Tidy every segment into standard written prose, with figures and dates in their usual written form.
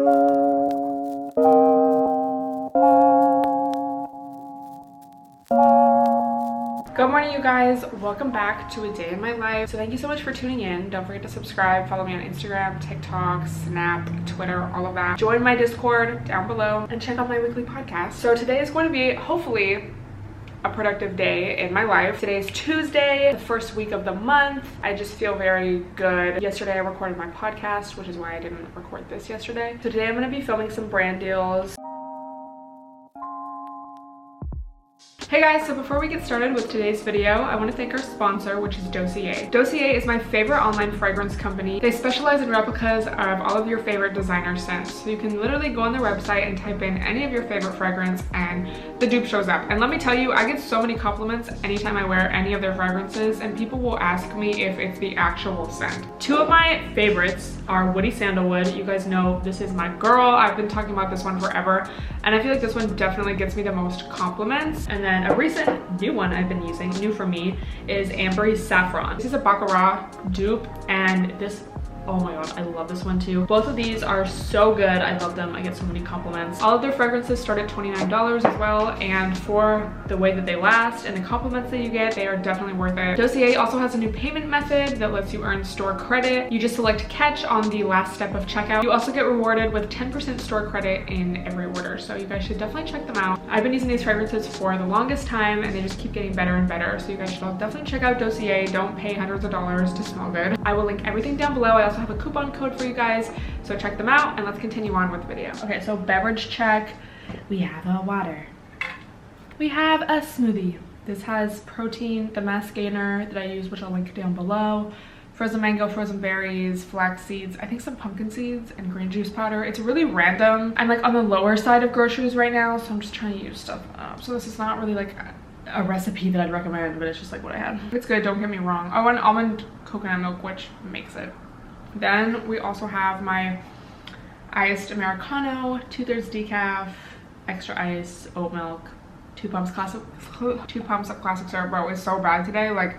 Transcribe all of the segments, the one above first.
Good morning, you guys. Welcome back to a day in my life. So thank you so much for tuning in. Don't forget to subscribe, follow me on Instagram, TikTok, Snap, Twitter, all of that. Join my Discord down below and check out my weekly podcast. So today is going to be hopefully a productive day in my life. Today is Tuesday, the first week of the month. I just feel very good. Yesterday I recorded my podcast, which is why I didn't record this yesterday. So today I'm going to be filming some brand deals. Hey guys, so before we get started with today's video, I want to thank our sponsor, which is Dossier. Dossier is my favorite online fragrance company. They specialize in replicas of all of your favorite designer scents. So you can literally go on their website and type in any of your favorite fragrance and the dupe shows up. And let me tell you, I get so many compliments anytime I wear any of their fragrances, and people will ask me if it's the actual scent. Two of my favorites are Woody Sandalwood. You guys know this is my girl. I've been talking about this one forever, and I feel like this one definitely gets me the most compliments. And then a recent new one I've been using, new for me, is Ambery Saffron. This is a Baccarat dupe, and this, oh my god, I love this one too. Both of these are so good. I love them. I get so many compliments. All of their fragrances start at $29 as well, and for the way that they last and the compliments that you get, they are definitely worth it. Dossier also has a new payment method that lets you earn store credit. You just select catch on the last step of checkout. You also get rewarded with 10% store credit in every order, so you guys should definitely check them out. I've been using these fragrances for the longest time, and they just keep getting better and better, so you guys should all definitely check out Dossier. Don't pay hundreds of dollars to smell good. I will link everything down below. I also have a coupon code for you guys, so check them out, and let's continue on with the video. Okay, so beverage check. We have a water. We have a smoothie. This has protein, the mass gainer that I use, which I'll link down below, frozen mango, frozen berries, flax seeds, I think some pumpkin seeds, and green juice powder. It's really random. I'm like on the lower side of groceries right now, so I'm just trying to use stuff up. So this is not really like a recipe that I'd recommend, but it's just like what I had. It's good, don't get me wrong. I want almond coconut milk, which makes it. Then we also have my iced Americano, 2/3 decaf, extra ice, oat milk, 2 pumps of classic syrup. Bro, it's so bad today. Like,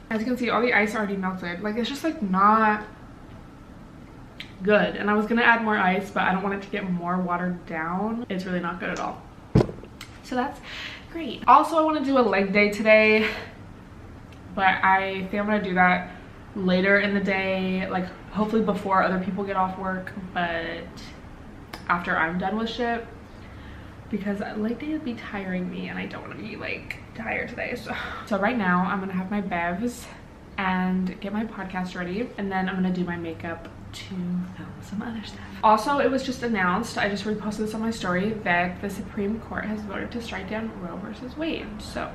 as you can see, all the ice already melted. Like, it's just like not good. And I was gonna add more ice, but I don't want it to get more watered down. It's really not good at all. So that's great. Also, I want to do a leg day today, but I think I'm gonna do that later in the day, like hopefully before other people get off work, but after I'm done with shit, because leg day would be tiring me and I don't want to be like tired today. So right now I'm gonna have my bevs and get my podcast ready, and then I'm gonna do my makeup to film some other stuff. Also, it was just announced, I just reposted this on my story, that the Supreme Court has voted to strike down Roe versus Wade. So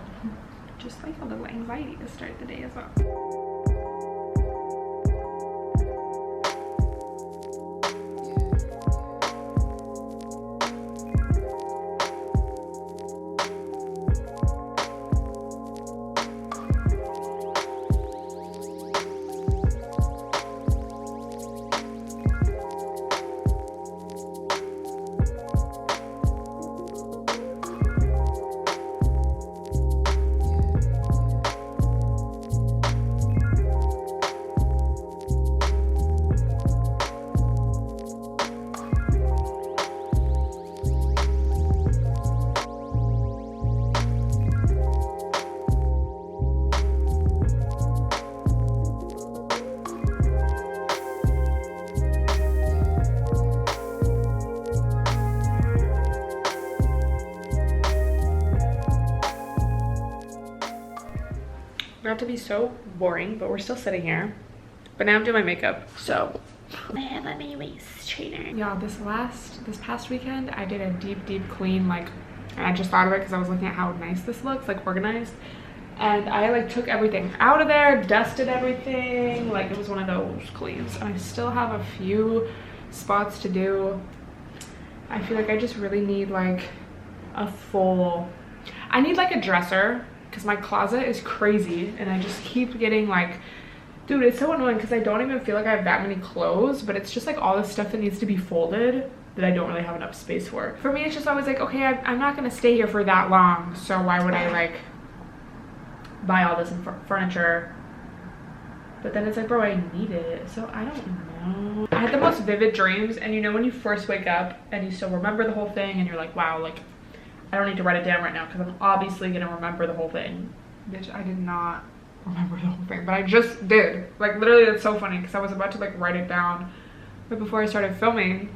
just like a little anxiety to start the day as well. Not to be so boring, but we're still sitting here. But now I'm doing my makeup, so I have on my waist trainer. Yeah, this past weekend, I did a deep clean, like, and I just thought of it because I was looking at how nice this looks, like organized. And I like took everything out of there, dusted everything, like it was one of those cleans. And I still have a few spots to do. I feel like I just really need like a full, I need like a dresser, because my closet is crazy and I just keep getting like, dude, it's so annoying because I don't even feel like I have that many clothes, but it's just like all this stuff that needs to be folded that I don't really have enough space for. For me, it's just always like, okay, I'm not gonna stay here for that long, so why would I like buy all this furniture? But then it's like, bro, I need it, so I don't know. I had the most vivid dreams, and you know when you first wake up and you still remember the whole thing and you're like, wow, like I don't need to write it down right now because I'm obviously gonna remember the whole thing. Bitch, I did not remember the whole thing, but I just did. Like literally, that's so funny because I was about to like write it down right before I started filming,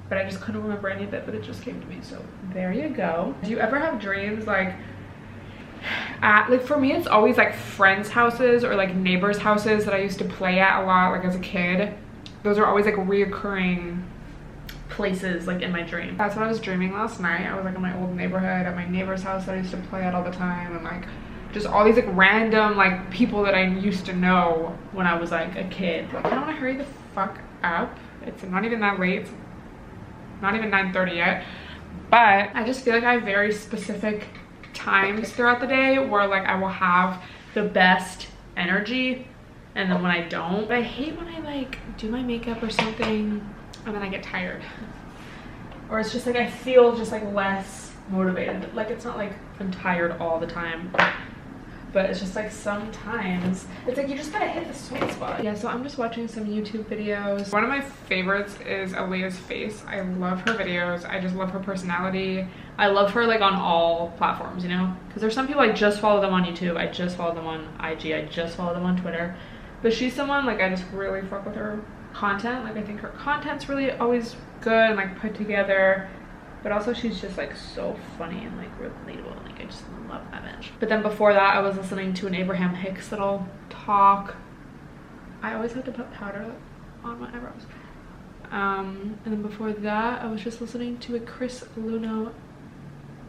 but I just couldn't remember any of it, but it just came to me. So there you go. Do you ever have dreams like like for me it's always like friends' houses or like neighbors' houses that I used to play at a lot like as a kid. Those are always like reoccurring places like in my dream. That's what I was dreaming last night. I was like in my old neighborhood at my neighbor's house that I used to play at all the time, and like just all these like random like people that I used to know when I was like a kid. Like, I don't want to hurry the fuck up. It's not even that late. It's not even 9:30 yet, but I just feel like I have very specific times throughout the day where like I will have the best energy, and then when I don't. But I hate when I like do my makeup or something and then I get tired, or it's just like I feel just like less motivated. Like it's not like I'm tired all the time, but it's just like sometimes it's like you just gotta hit the sweet spot. Yeah, so I'm just watching some YouTube videos. One of my favorites is Alea's Face. I love her videos. I just love her personality. I love her like on all platforms, you know, because there's some people I just follow them on YouTube, I just follow them on IG, I just follow them on Twitter, but she's someone like I just really fuck with her content. Like I think her content's really always good and like put together, but also she's just like so funny and like relatable. Like I just love that bitch. But then before that I was listening to an Abraham Hicks little talk. I always have to put powder on my eyebrows. And then before that I was just listening to a Chris Luno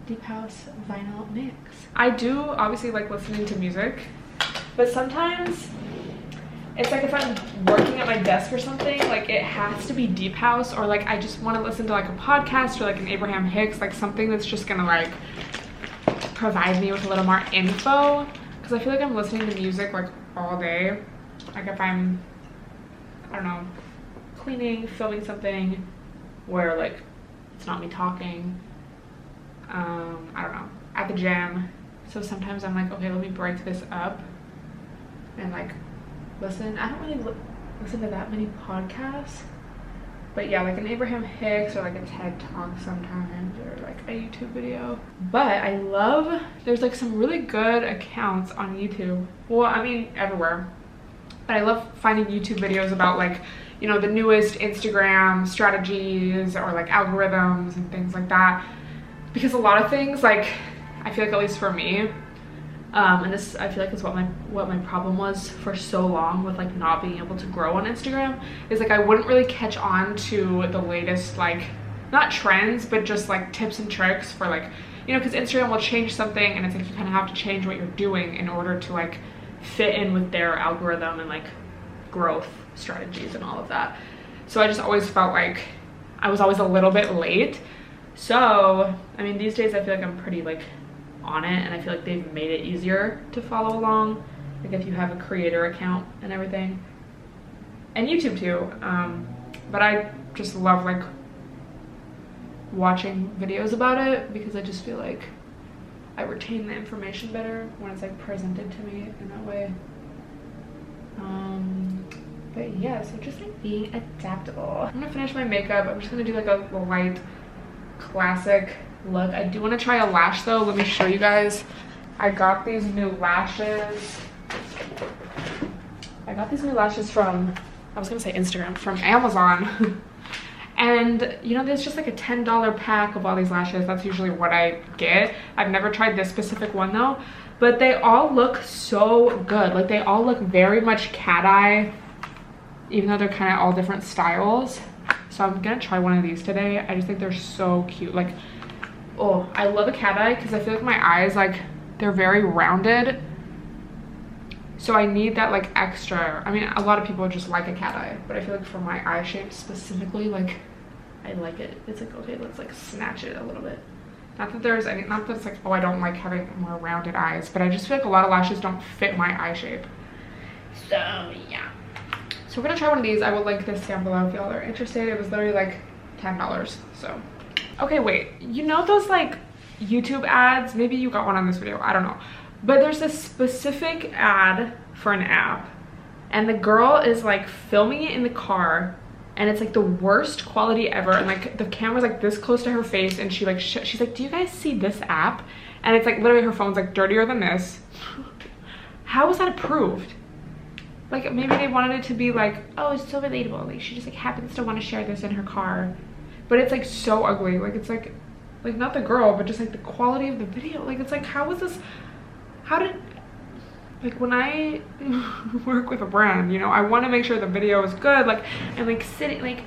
Deep House vinyl mix. I do obviously like listening to music, but sometimes it's like if I'm working at my desk or something, like it has to be deep house, or like I just want to listen to like a podcast or like an Abraham Hicks, like something that's just gonna like provide me with a little more info, because I feel like I'm listening to music like all day. Like if I'm, I don't know, cleaning, filming something where like it's not me talking, I don't know, at the gym. So sometimes I'm like, okay, let me break this up and like listen. I don't really listen to that many podcasts, but yeah, like an Abraham Hicks or like a TED Talk sometimes, or like a YouTube video. But I love, there's like some really good accounts on YouTube. Well, I mean everywhere, but I love finding YouTube videos about like, you know, the newest Instagram strategies or like algorithms and things like that. Because a lot of things, like I feel like, at least for me, and this I feel like is what my problem was for so long with like not being able to grow on Instagram, is like I wouldn't really catch on to the latest, like not trends, but just like tips and tricks for like, you know, because Instagram will change something and it's like you kind of have to change what you're doing in order to like fit in with their algorithm and like growth strategies and all of that. So I just always felt like I was always a little bit late. So I mean these days I feel like I'm pretty like on it, and I feel like they've made it easier to follow along, like if you have a creator account and everything, and YouTube too. But I just love like watching videos about it because I just feel like I retain the information better when it's like presented to me in that way. But yeah, so just like being adaptable. I'm gonna finish my makeup. I'm just gonna do like a light classic look. I do want to try a lash though. Let me show you guys. I got these new lashes. I got these new lashes from, I was gonna say Instagram, from Amazon. And you know, there's just like a $10 pack of all these lashes. That's usually what I get. I've never tried this specific one though, but they all look so good. Like they all look very much cat eye, even though they're kind of all different styles. So I'm gonna try one of these today. I just think they're so cute. Like, oh, I love a cat eye because I feel like my eyes, like they're very rounded. So I need that like extra. I mean, a lot of people just like a cat eye, but I feel like for my eye shape specifically, like I like it. It's like, okay, let's like snatch it a little bit. Not that there's any, not that it's like, oh, I don't like having more rounded eyes, but I just feel like a lot of lashes don't fit my eye shape. So yeah. So we're gonna try one of these. I will link this down below if y'all are interested. It was literally like $10, so. Okay, wait, you know those like YouTube ads? Maybe you got one on this video, I don't know. But there's this specific ad for an app and the girl is like filming it in the car, and it's like the worst quality ever, and like the camera's like this close to her face, and she like she's like, do you guys see this app? And it's like literally her phone's like dirtier than this. How was that approved? Like maybe they wanted it to be like, oh, it's so relatable, like she just like happens to want to share this in her car, but it's like so ugly. Like it's like not the girl, but just like the quality of the video. Like it's like, how was this, how did, like when I work with a brand, you know, I want to make sure the video is good, like, and like sitting, like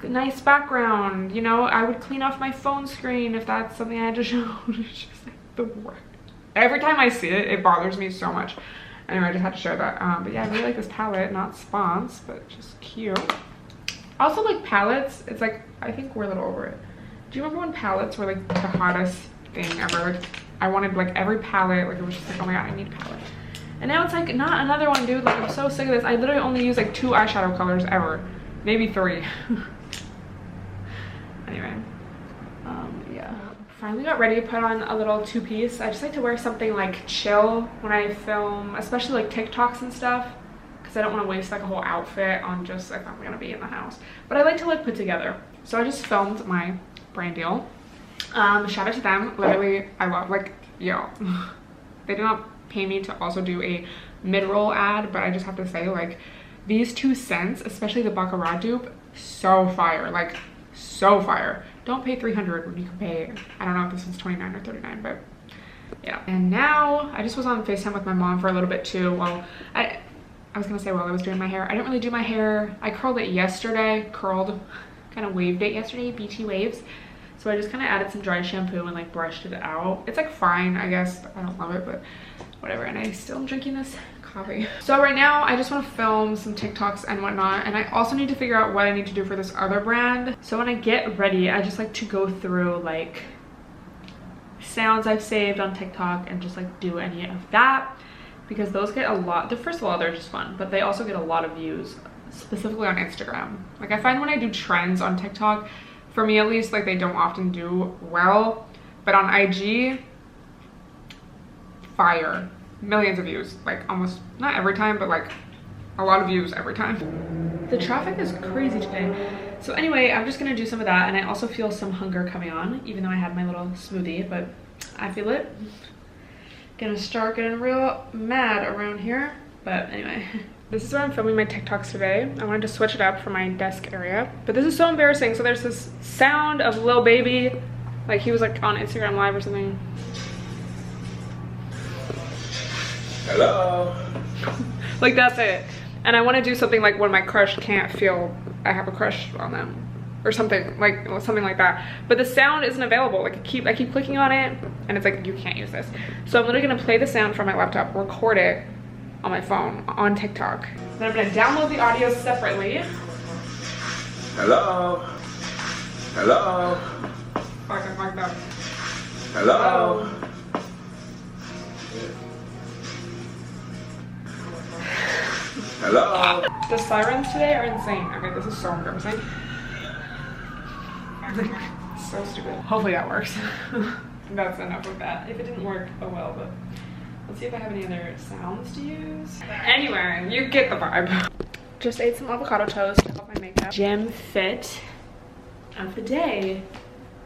nice background, you know, I would clean off my phone screen if that's something I had to show. It's just like the worst. Every time I see it, it bothers me so much. Anyway, I just had to share that. But yeah, I really like this palette, not spons, but just cute. Also like palettes, it's like, I think we're a little over it. Do you remember when palettes were like the hottest thing ever? Like I wanted like every palette, like it was just like, oh my god, I need a palette. And now it's like, not another one, dude. Like I'm so sick of this. I literally only use like 2 eyeshadow colors ever, maybe 3. Anyway, yeah. Finally got ready to put on a little 2-piece. I just like to wear something like chill when I film, especially like TikToks and stuff, because I don't want to waste like a whole outfit on just if I'm gonna be in the house. But I like to like put together. So I just filmed my brand deal. Shout out to them. Literally, I love, like, yo, they did not pay me to also do a mid-roll ad, but I just have to say, like, these 2 scents, especially the Baccarat dupe, so fire, like so fire. Don't pay $300 when you can pay, I don't know if this one's $29 or $39, but yeah. And now I just was on FaceTime with my mom for a little bit too. Well, I was gonna say while I was doing my hair. I didn't really do my hair. I curled it yesterday, kind of waved it yesterday, BT waves. So I just kind of added some dry shampoo and like brushed it out. It's like fine, I guess. I don't love it, but whatever. And I still am drinking this coffee. So right now I just want to film some TikToks and whatnot. And I also need to figure out what I need to do for this other brand. So when I get ready, I just like to go through like sounds I've saved on TikTok and just like do any of that, because those get a lot. First of all, they're just fun, but they also get a lot of views, specifically on Instagram. Like I find when I do trends on TikTok, for me at least, like they don't often do well, but on IG, fire, millions of views, like almost, not every time, but like a lot of views every time. The traffic is crazy today. So anyway, I'm just gonna do some of that, and I also feel some hunger coming on, even though I had my little smoothie, but I feel it. Gonna start getting real mad around here, but anyway. This is where I'm filming my TikToks today. I wanted to switch it up for my desk area, but this is so embarrassing. So there's this sound of Lil Baby, like he was like on Instagram Live or something. Hello. Like that's it. And I want to do something like when my crush can't feel I have a crush on them, or something like that. But the sound isn't available. Like I keep clicking on it, and it's like you can't use this. So I'm literally gonna play the sound from my laptop, record it on my phone on TikTok. Then I'm gonna download the audio separately. Hello. Hello. Fuck, I fucked up. Hello. Hello. The sirens today are insane. Okay, this is so embarrassing. So stupid. Hopefully that works. That's enough of that. If it didn't work, oh well, but let's see if I have any other sounds to use. Anyway, you get the vibe. Just ate some avocado toast to help my makeup. Gym fit of the day.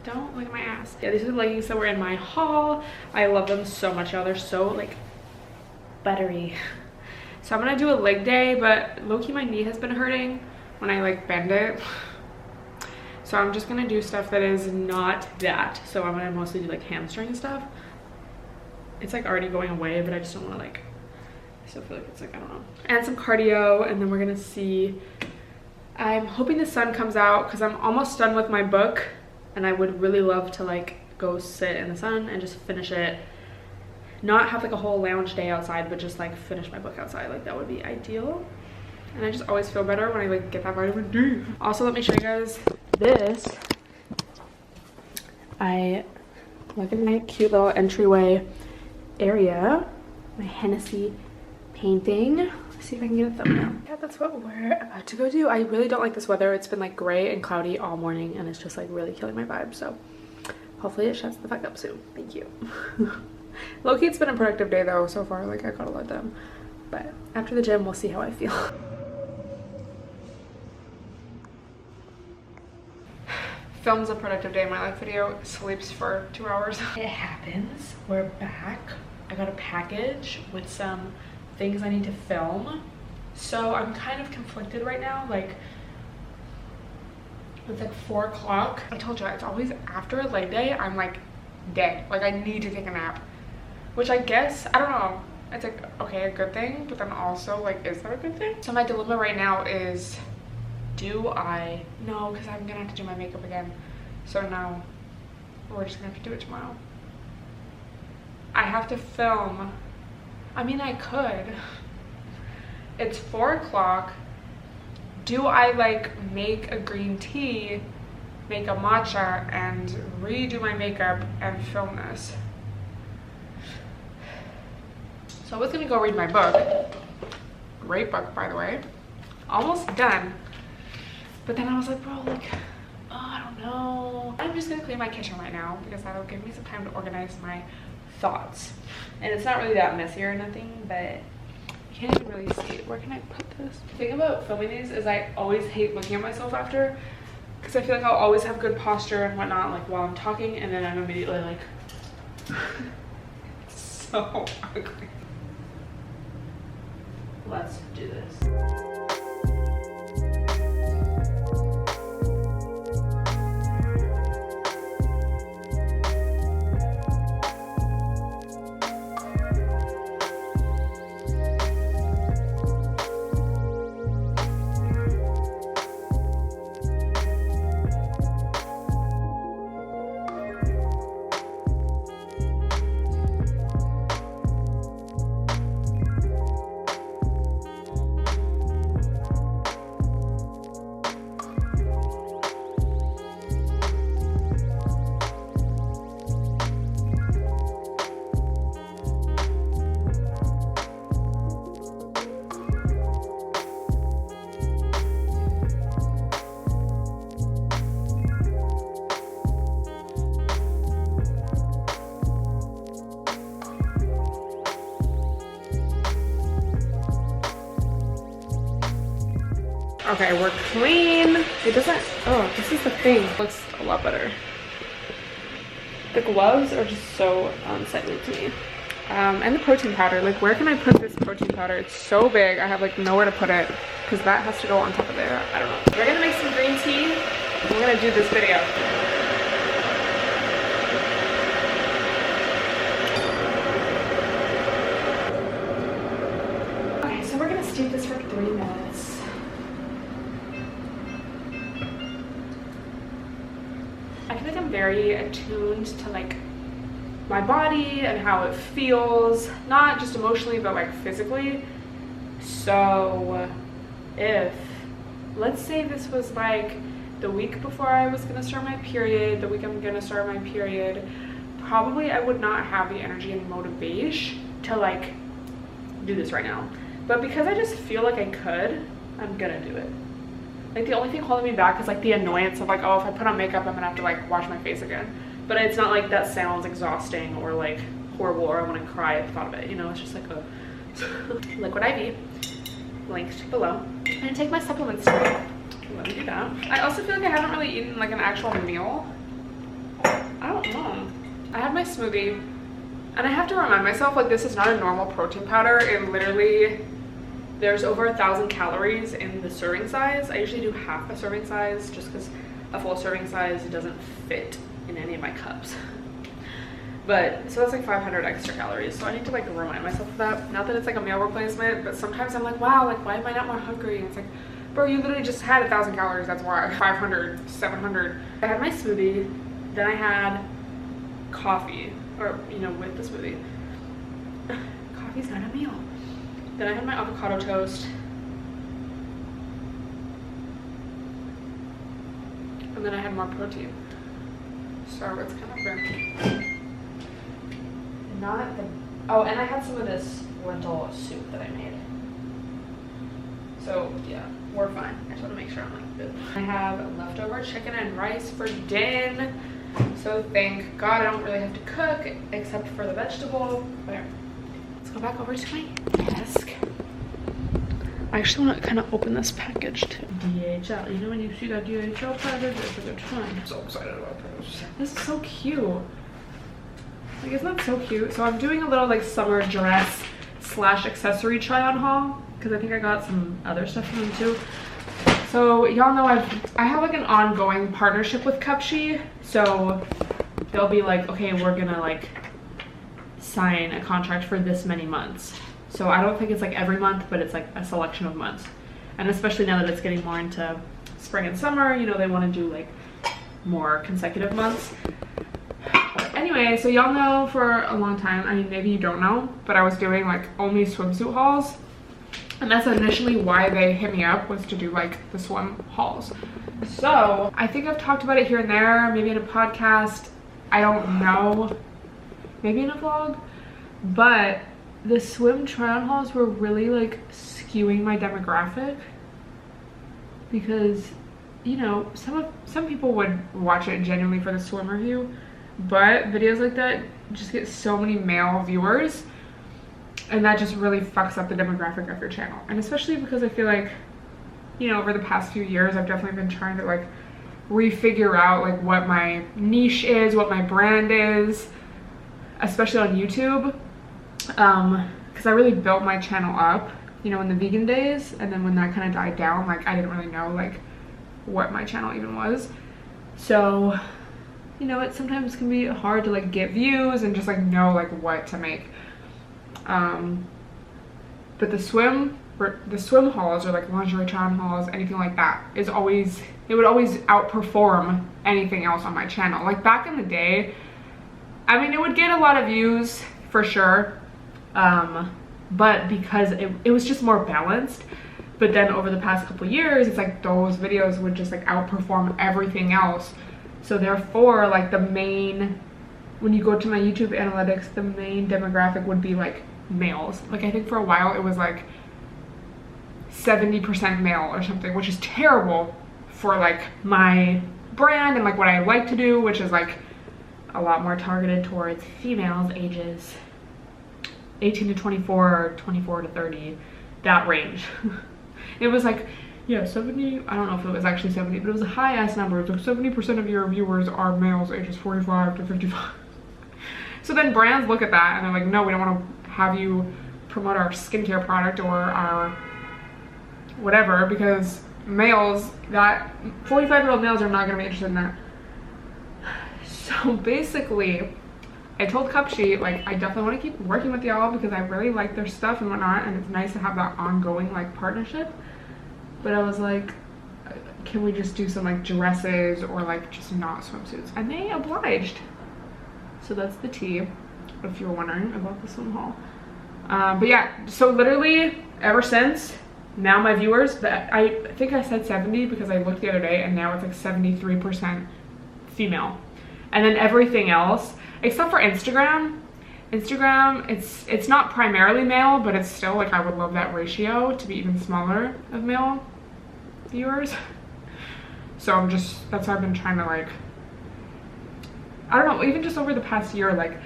Don't look at my ass. Yeah, these are the leggings that were in my haul. I love them so much, y'all. They're so like buttery. So I'm gonna do a leg day, but low-key my knee has been hurting when I like bend it. So I'm just gonna do stuff that is not that. So I'm gonna mostly do like hamstring stuff. It's like already going away, but I just don't wanna like, I still feel like it's like, I don't know. And some cardio, and then we're gonna see. I'm hoping the sun comes out because I'm almost done with my book, and I would really love to like go sit in the sun and just finish it. Not have like a whole lounge day outside, but just like finish my book outside. Like that would be ideal. And I just always feel better when I like get that vitamin D. Also, let me show you guys this. I look at my cute little entryway area. My Hennessy painting. Let's see if I can get a thumbnail. Yeah, that's what we're about to go do. I really don't like this weather. It's been like gray and cloudy all morning, and it's just like really killing my vibe. So hopefully it shuts the fuck up soon. Thank you. Low-key, it's been a productive day though so far. Like I got a lot done. But after the gym, we'll see how I feel. Films a productive day in my life video, sleeps for 2 hours. It happens. We're back. I got a package with some things I need to film. So I'm kind of conflicted right now. Like, it's like 4 o'clock. I told you, it's always after leg day, I'm like dead. Like, I need to take a nap. Which I guess, I don't know. It's like, okay, a good thing, but then also, like, is that a good thing? So my dilemma right now is, do I? No, because I'm gonna have to do my makeup again. So no, we're just gonna have to do it tomorrow. I have to film. I mean, I could. It's 4 o'clock. Do I like make a green tea, make a matcha, and redo my makeup and film this? So I was gonna go read my book. Great book, by the way. Almost done. But then I was like, bro, like, oh, I don't know. I'm just gonna clean my kitchen right now because that'll give me some time to organize my thoughts. And it's not really that messy or nothing, but you can't even really see it. Where can I put this? The thing about filming these is I always hate looking at myself after, because I feel like I'll always have good posture and whatnot, like while I'm talking, and then I'm immediately like, so ugly. Let's do this. Okay, we're clean. It doesn't, oh, this is the thing. It looks a lot better. The gloves are just so unsightly to me. And the protein powder, like where can I put this protein powder? It's so big, I have like nowhere to put it because that has to go on top of there. I don't know. We're gonna make some green tea. We're gonna do this video. Okay, so we're gonna steep this for 3 minutes. I feel like I'm very attuned to like my body and how it feels, not just emotionally but like physically. So if, let's say this was like the week before I was gonna start my period, the week I'm gonna start my period, probably I would not have the energy and motivation to like do this right now. But because I just feel like I could, I'm gonna do it. Like the only thing holding me back is like the annoyance of like, oh, if I put on makeup, I'm gonna have to like wash my face again. But it's not like that sounds exhausting or like horrible or I want to cry at the thought of it. You know, it's just like a liquid IV, linked below. I'm gonna take my supplements today. Let me do that. I also feel like I haven't really eaten like an actual meal. I don't know. I had my smoothie and I have to remind myself like this is not a normal protein powder. It literally, there's over 1,000 calories in the serving size. I usually do half a serving size just because a full serving size doesn't fit in any of my cups. But so that's like 500 extra calories. So I need to like remind myself of that. Not that it's like a meal replacement, but sometimes I'm like, wow, like why am I not more hungry? And it's like, bro, you literally just had 1,000 calories. That's why. 500, 700. I had my smoothie. Then I had coffee, or you know, with the smoothie. Coffee's not a meal. Then I had my avocado toast. And then I had more protein. So it's kind of weird. Not the, oh, and I had some of this lentil soup that I made. So yeah, we're fine. I just want to make sure I'm like good. I have leftover chicken and rice for dinner. So thank God I don't really have to cook except for the vegetable. But let's go back over to my desk. I actually want to kind of open this package too. DHL. You know when you see that DHL package, it's a good time. I'm so excited about this. This is so cute. Like, isn't that so cute? So I'm doing a little like summer dress / accessory try on haul because I think I got some other stuff from them too. So y'all know I have like an ongoing partnership with Cupshe. So they'll be like, okay, we're gonna like sign a contract for this many months. So I don't think it's like every month, but it's like a selection of months. And especially now that it's getting more into spring and summer, you know, they want to do like more consecutive months. But anyway, so y'all know for a long time, I mean, maybe you don't know, but I was doing like only swimsuit hauls. And that's initially why they hit me up, was to do like the swim hauls. So I think I've talked about it here and there, maybe in a podcast, I don't know, maybe in a vlog, but the swim try-on hauls were really like skewing my demographic because, you know, some people would watch it genuinely for the swim review, but videos like that just get so many male viewers, and that just really fucks up the demographic of your channel. And especially because I feel like, you know, over the past few years I've definitely been trying to like refigure out like what my niche is, what my brand is, especially on YouTube. Because I really built my channel up, you know, in the vegan days, and then when that kind of died down, like I didn't really know like what my channel even was. So, you know, it sometimes can be hard to like get views and just like know like what to make. But the swim hauls or like lingerie try-on hauls, anything like that, is always, it would always outperform anything else on my channel. Like back in the day, I mean, it would get a lot of views for sure. But because it was just more balanced. But then over the past couple years, it's like those videos would just like outperform everything else. So therefore, like the main, when you go to my YouTube analytics, the main demographic would be like males. Like I think for a while it was like 70% male or something, which is terrible for like my brand and like what I like to do, which is like a lot more targeted towards females ages 18 to 24 or 24 to 30, that range. It was like, yeah, 70, I don't know if it was actually 70, but it was a high ass number. It's like 70% of your viewers are males ages 45 to 55. So then brands look at that and they're like, no, we don't want to have you promote our skincare product or our whatever, because males, that 45-year-old males are not going to be interested in that. So basically, I told Cupshe, like, I definitely want to keep working with y'all because I really like their stuff and whatnot, and it's nice to have that ongoing, like, partnership. But I was like, can we just do some, like, dresses or, like, just not swimsuits? And they obliged. So that's the tea, if you were wondering about the swim haul. But yeah, so literally, ever since, now my viewers, but I think I said 70 because I looked the other day, and now it's, like, 73% female. And then everything else, except for Instagram, it's not primarily male, but it's still like I would love that ratio to be even smaller of male viewers. So that's why I've been trying to like, I don't know, even just over the past year, like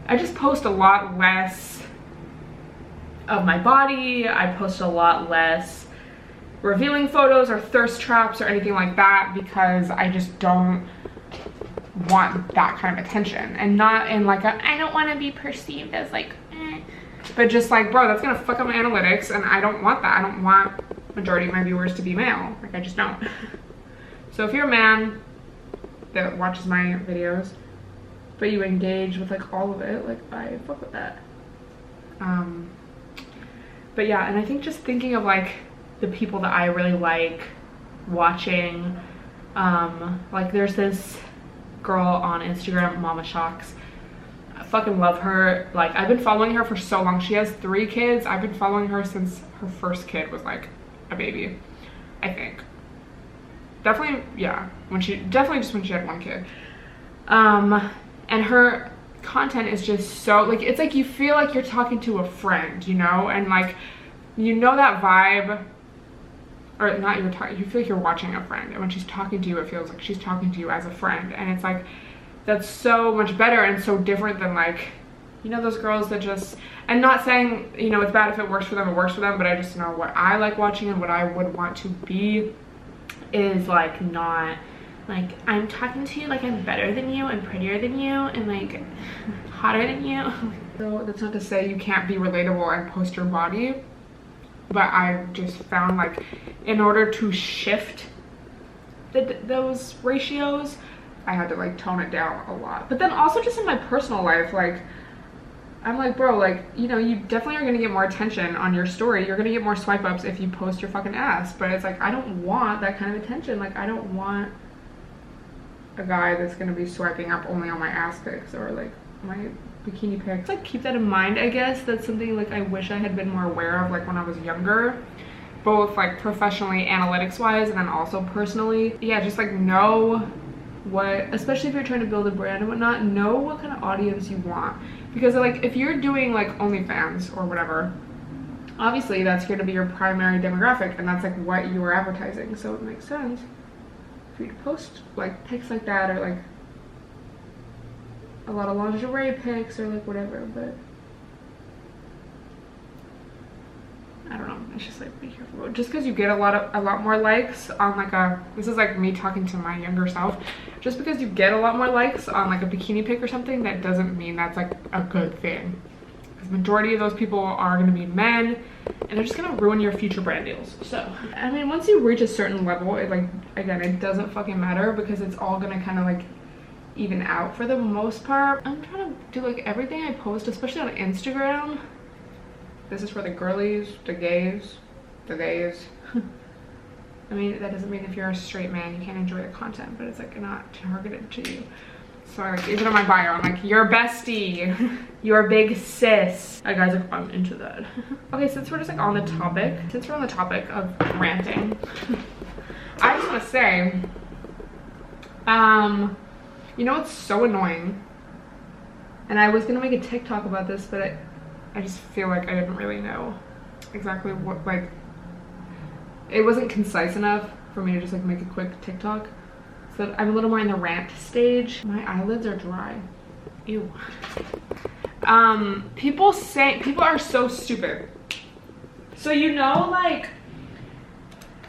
I just post a lot less of my body. I post a lot less revealing photos or thirst traps or anything like that because I just don't want that kind of attention, and not in like a I don't want to be perceived as like but just like, bro, that's gonna fuck up my analytics, and I don't want that. I don't want majority of my viewers to be male. Like I just don't. So if you're a man that watches my videos but you engage with like all of it, like I fuck with that. But yeah, and I think just thinking of like the people that I really like watching, like there's this girl on Instagram, Mama Shocks. I fucking love her. Like I've been following her for so long. She has 3 kids. I've been following her since her first kid was like a baby, I think. Definitely, yeah, definitely just when she had 1 kid. And her content is just so like, it's like you feel like you're talking to a friend, you know, and like you know that vibe, or not, you feel like you're watching a friend, and when she's talking to you it feels like she's talking to you as a friend, and it's like that's so much better and so different than like You know, those girls that just, I'm not saying, you know, it's bad if it works for them, it works for them, but I just know what I like watching and what I would want to be is like not like I'm talking to you like I'm better than you and prettier than you and like hotter than you. So that's not to say you can't be relatable and post your body, but I just found like in order to shift those ratios, I had to like tone it down a lot. But then also just in my personal life, like I'm like, bro, like, you know, you definitely are gonna get more attention on your story. You're gonna get more swipe ups if you post your fucking ass. But it's like, I don't want that kind of attention. Like, I don't want a guy that's gonna be swiping up only on my ass pics or like my bikini pics. Like, keep that in mind, I guess. That's something like I wish I had been more aware of like when I was younger, both like professionally, analytics wise, and then also personally. Yeah, just like know what, especially if you're trying to build a brand and whatnot, know what kind of audience you want. Because like if you're doing like OnlyFans or whatever, obviously that's going to be your primary demographic and that's like what you are advertising. So it makes sense for you to post like pics like that or like a lot of lingerie pics or like whatever. But I don't know, it's just like be careful. Just because you get a lot more likes on like this is like me talking to my younger self, just because you get a lot more likes on like a bikini pic or something, that doesn't mean that's like a good thing. Because majority of those people are going to be men and they're just going to ruin your future brand deals. So I mean, once you reach a certain level, it like, again, it doesn't fucking matter because it's all going to kind of like even out for the most part. I'm trying to do like everything I post, especially on Instagram. This is for the girlies, the gays. I mean, that doesn't mean if you're a straight man, you can't enjoy the content, but it's like not targeted to you. So like even on my bio, I'm like, you're bestie, you're a big sis. That guy's like, I'm into that. Okay, since we're just like on the topic, of ranting, I just want to say, you know, it's so annoying. And I was gonna make a TikTok about this, but I just feel like I didn't really know exactly what, like, it wasn't concise enough for me to just like make a quick TikTok. So I'm a little more in the rant stage. My eyelids are dry. Ew. People are so stupid. So you know, like,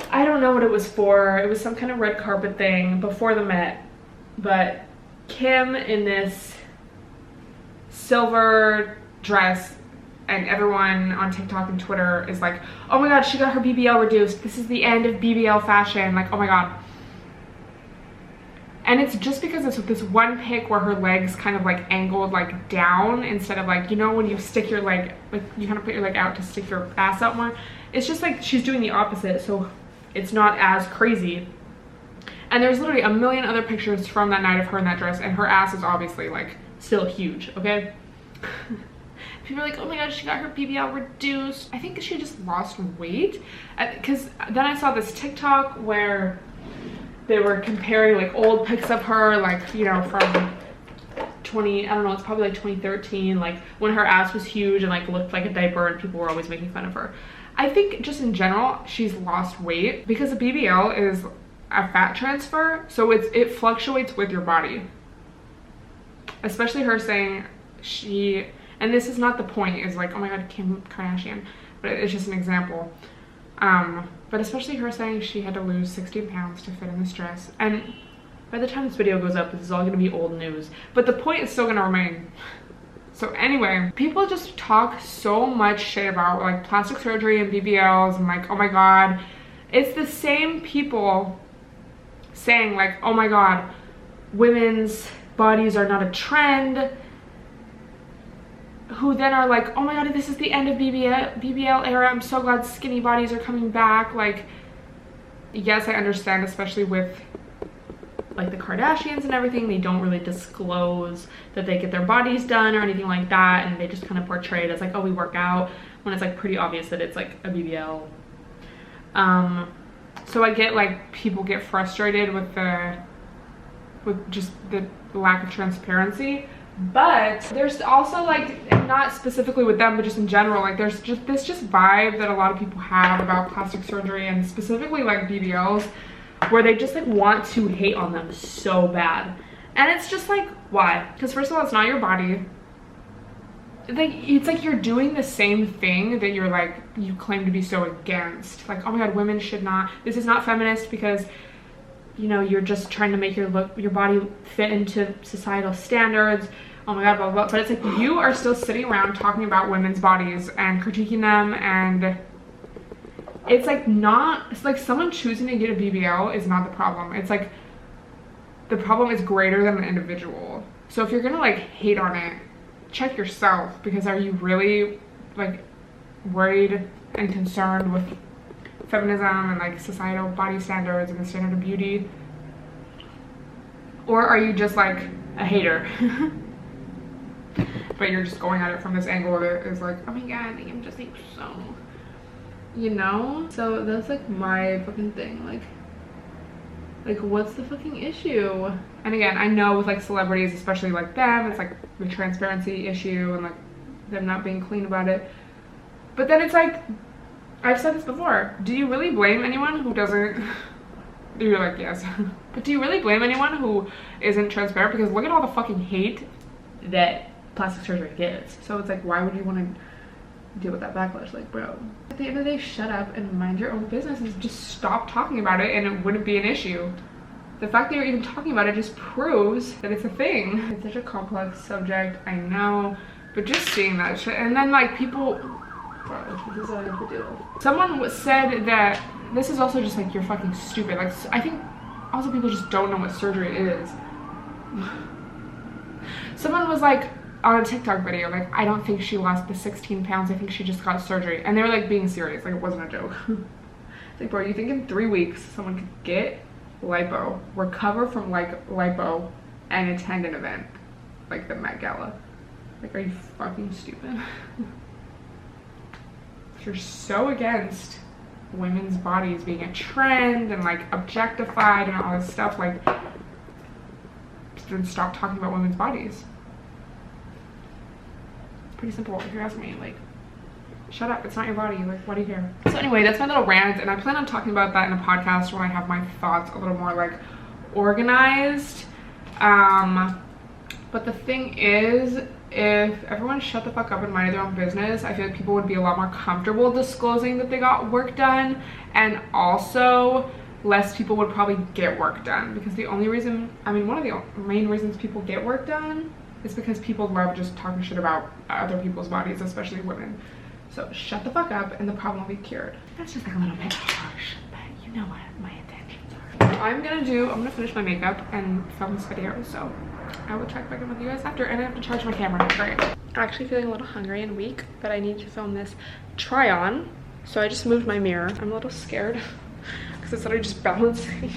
I don't know what it was for. It was some kind of red carpet thing before the Met, but Kim in this silver dress, and everyone on TikTok and Twitter is like, oh my god, she got her BBL reduced. This is the end of BBL fashion. Like, oh my god. And it's just because it's this one pic where her legs kind of like angled like down instead of like, you know, when you stick your leg, like you kind of put your leg out to stick your ass out more. It's just like she's doing the opposite, so it's not as crazy. And there's literally a million other pictures from that night of her in that dress, and her ass is obviously like still huge, okay? People are like, oh my god, she got her BBL reduced. I think she just lost weight. Because then I saw this TikTok where they were comparing like old pics of her, like, you know, from I don't know, it's probably like 2013, like when her ass was huge and like looked like a diaper and people were always making fun of her. I think just in general, she's lost weight because a BBL is a fat transfer. So it fluctuates with your body. Especially her saying and this is not the point, is like, oh my god, Kim Kardashian, but it's just an example. But especially her saying she had to lose 16 pounds to fit in this dress. And by the time this video goes up, this is all gonna be old news. But the point is still gonna remain. So anyway, people just talk so much shit about like plastic surgery and BBLs and like, oh my god. It's the same people saying like, oh my god, women's bodies are not a trend, who then are like, oh my god, this is the end of BBL era. I'm so glad skinny bodies are coming back. Like, yes, I understand, especially with like the Kardashians and everything, they don't really disclose that they get their bodies done or anything like that, and they just kind of portray it as like, oh, we work out, when it's like pretty obvious that it's like a BBL. So I get like people get frustrated with just the lack of transparency. But there's also like, not specifically with them, but just in general, like there's just this vibe that a lot of people have about plastic surgery and specifically like BBLs, where they just like want to hate on them so bad. And it's just like, why? Because first of all, it's not your body. like, it's like you're doing the same thing that you're like, you claim to be so against. Like, oh my god, women should not, this is not feminist because, you know, you're just trying to make your body fit into societal standards. Oh my god, blah, blah, blah. But it's like, you are still sitting around talking about women's bodies and critiquing them, and it's like not, it's like someone choosing to get a BBL is not the problem. It's like, the problem is greater than the individual. So if you're gonna like hate on it, check yourself, because are you really like worried and concerned with feminism and like societal body standards and the standard of beauty? Or are you just like a hater? But you're just going at it from this angle that is like, oh my god, I'm just like so, you know? So that's like my fucking thing. Like what's the fucking issue? And again, I know with like celebrities, especially like them, it's like the transparency issue and like them not being clean about it. But then it's like, I've said this before, do you really blame anyone who doesn't? You're like, yes. But do you really blame anyone who isn't transparent? Because look at all the fucking hate that plastic surgery gets. So it's like, why would you want to deal with that backlash? Like, bro, at the end of the day, shut up and mind your own business and just stop talking about it, and it wouldn't be an issue. The fact that you're even talking about it just proves that it's a thing. It's such a complex subject, I know, but just seeing that shit, and then like people, bro, this is a big deal. Someone said that this is also just like, you're fucking stupid. Like, I think also people just don't know what surgery is. Someone was like, on a TikTok video, like, I don't think she lost the 16 pounds, I think she just got surgery. And they were like being serious, like it wasn't a joke. It's like, bro, you think in 3 weeks someone could get lipo, recover from like lipo, and attend an event like the Met Gala? Like, are you fucking stupid? If you're so against women's bodies being a trend and like objectified and all this stuff, like, then stop talking about women's bodies. Pretty simple if you ask me. Like, shut up, it's not your body. Like, why do you care? So anyway, that's my little rant, and I plan on talking about that in a podcast when I have my thoughts a little more like organized. But the thing is, if everyone shut the fuck up and minded their own business, I feel like people would be a lot more comfortable disclosing that they got work done, and also less people would probably get work done, because the only reason, I mean, one of the main reasons people get work done is because people love just talking shit about other people's bodies, especially women. So shut the fuck up and the problem will be cured. That's just like a little bit harsh, but you know what my intentions are. I'm gonna finish my makeup and film this video, so I will check back in with you guys after, and I have to charge my camera. Great. I'm actually feeling a little hungry and weak, but I need to film this try on. So I just moved my mirror. I'm a little scared because it's literally just balancing.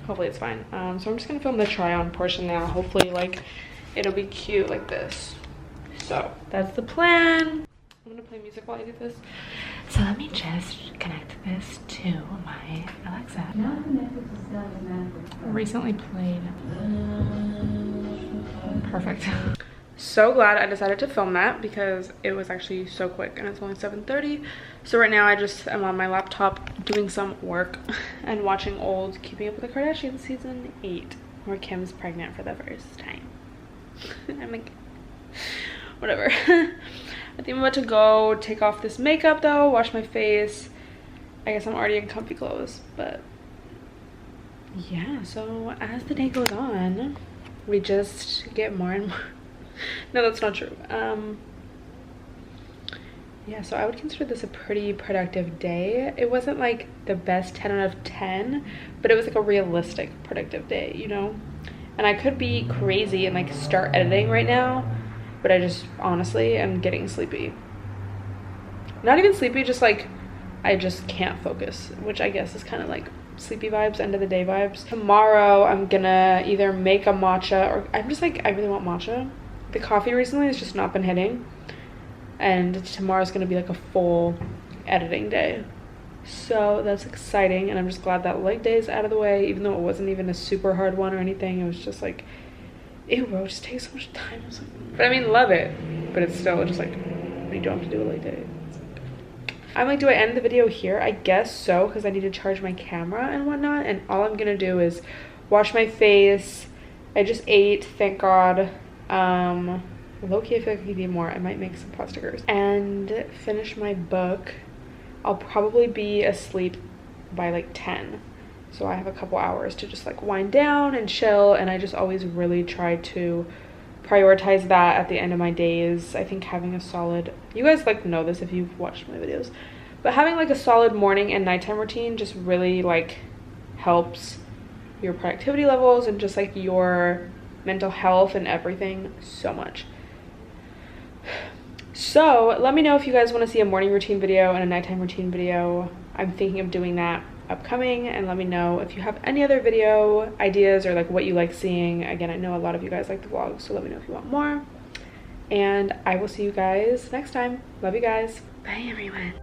Hopefully it's fine. So I'm just gonna film the try on portion now. Hopefully like it'll be cute like this. So that's the plan. I'm gonna play music while I do this. So let me just connect this to my Alexa. Recently played. Perfect. So glad I decided to film that because it was actually so quick, and it's only 7:30. So right now I just am on my laptop doing some work and watching old Keeping Up with the Kardashians season 8, where Kim's pregnant for the first time. I'm like, whatever. I think I'm about to go take off this makeup though, wash my face. I guess I'm already in comfy clothes, but yeah, so as the day goes on, we just get more and more. No, that's not true. Yeah, so I would consider this a pretty productive day. It wasn't like the best 10 out of 10, but it was like a realistic productive day, you know? And I could be crazy and like start editing right now, but I just honestly am getting sleepy. Not even sleepy, just like I just can't focus, which I guess is kind of like sleepy vibes, end of the day vibes. Tomorrow I'm gonna either make a matcha, or I'm just like, I really want matcha. The coffee recently has just not been hitting, and tomorrow's gonna be like a full editing day, so that's exciting. And I'm just glad that leg day is out of the way, even though it wasn't even a super hard one or anything. It was just like, ew bro, it just takes so much time. I was like, but I mean, love it, but it's still just like, you don't have to do a leg day. I'm like, do I end the video here? I guess so, because I need to charge my camera and whatnot, and all I'm gonna do is wash my face, I just ate, thank God. Low-key, I feel like I could eat more. I might make some pot stickers. And finish my book. I'll probably be asleep by like 10. So I have a couple hours to just like wind down and chill. And I just always really try to prioritize that at the end of my days. I think having a solid, you guys like know this if you've watched my videos, but having like a solid morning and nighttime routine just really like helps your productivity levels and just like your mental health and everything so much. So let me know if you guys want to see a morning routine video and a nighttime routine video. I'm thinking of doing that upcoming, and let me know if you have any other video ideas or like what you like seeing. Again, I know a lot of you guys like the vlogs, so let me know if you want more, and I will see you guys next time. Love you guys. Bye everyone.